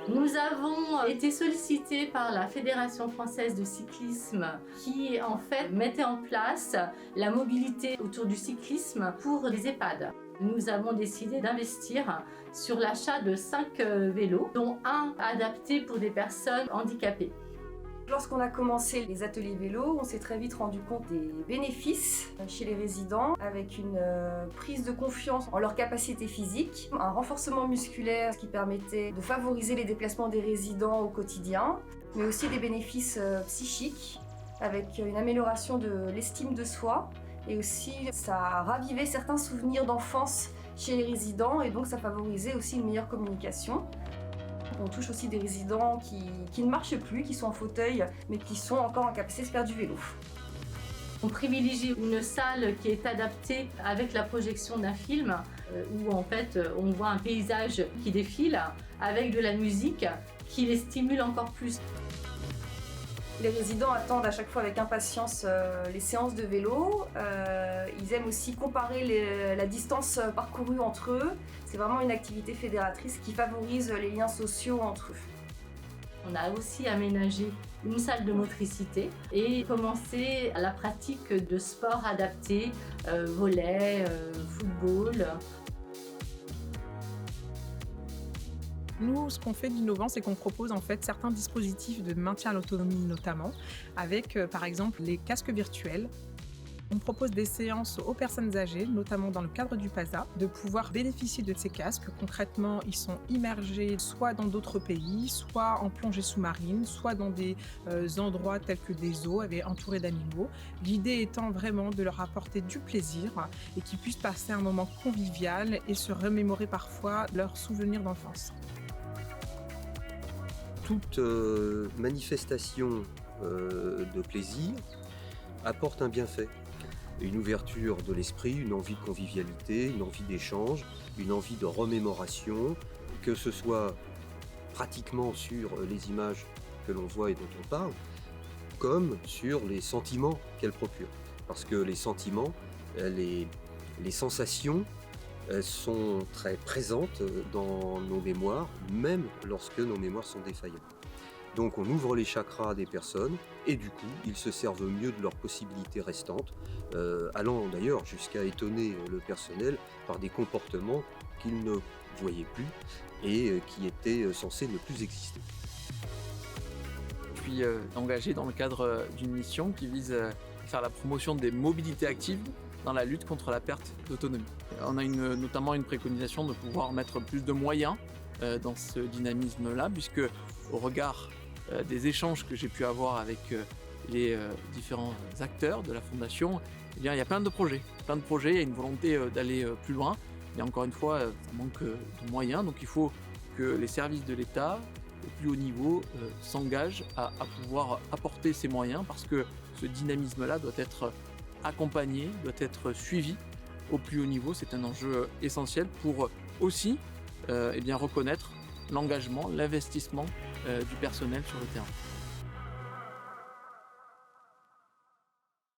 Nous avons été sollicités par la Fédération française de cyclisme qui en fait mettait en place la mobilité autour du cyclisme pour les EHPAD. Nous avons décidé d'investir sur l'achat de 5 vélos, dont un adapté pour des personnes handicapées. Lorsqu'on a commencé les ateliers vélo, on s'est très vite rendu compte des bénéfices chez les résidents avec une prise de confiance en leur capacité physique, un renforcement musculaire qui permettait de favoriser les déplacements des résidents au quotidien, mais aussi des bénéfices psychiques avec une amélioration de l'estime de soi et aussi ça a ravivé certains souvenirs d'enfance chez les résidents et donc ça favorisait aussi une meilleure communication. On touche aussi des résidents qui ne marchent plus, qui sont en fauteuil, mais qui sont encore en capacité de faire du vélo. On privilégie une salle qui est adaptée avec la projection d'un film, où en fait on voit un paysage qui défile avec de la musique qui les stimule encore plus. Les résidents attendent à chaque fois avec impatience les séances de vélo. Ils aiment aussi comparer la distance parcourue entre eux. C'est vraiment une activité fédératrice qui favorise les liens sociaux entre eux. On a aussi aménagé une salle de motricité et commencé la pratique de sports adaptés, volley, football. Nous, ce qu'on fait d'innovant, c'est qu'on propose en fait certains dispositifs de maintien à l'autonomie notamment, avec par exemple les casques virtuels. On propose des séances aux personnes âgées, notamment dans le cadre du PASA, de pouvoir bénéficier de ces casques. Concrètement, ils sont immergés soit dans d'autres pays, soit en plongée sous-marine, soit dans des endroits tels que des eaux entourés d'animaux. L'idée étant vraiment de leur apporter du plaisir et qu'ils puissent passer un moment convivial et se remémorer parfois leurs souvenirs d'enfance. Toute manifestation de plaisir apporte un bienfait, une ouverture de l'esprit, une envie de convivialité, une envie d'échange, une envie de remémoration, que ce soit pratiquement sur les images que l'on voit et dont on parle, comme sur les sentiments qu'elles procurent. Parce que les sentiments, les sensations, elles sont très présentes dans nos mémoires, même lorsque nos mémoires sont défaillantes. Donc on ouvre les chakras des personnes et du coup ils se servent mieux de leurs possibilités restantes, allant d'ailleurs jusqu'à étonner le personnel par des comportements qu'ils ne voyaient plus et qui étaient censés ne plus exister. Je suis engagé dans le cadre d'une mission qui vise à faire la promotion des mobilités actives dans la lutte contre la perte d'autonomie. On a notamment une préconisation de pouvoir mettre plus de moyens dans ce dynamisme-là, puisque au regard des échanges que j'ai pu avoir avec les différents acteurs de la Fondation, eh bien, il y a plein de projets, il y a une volonté d'aller plus loin, mais encore une fois, ça manque de moyens, donc il faut que les services de l'État, au plus haut niveau, s'engagent à pouvoir apporter ces moyens, parce que ce dynamisme-là doit être accompagné, doit être suivi au plus haut niveau. C'est un enjeu essentiel pour aussi reconnaître l'engagement, l'investissement du personnel sur le terrain.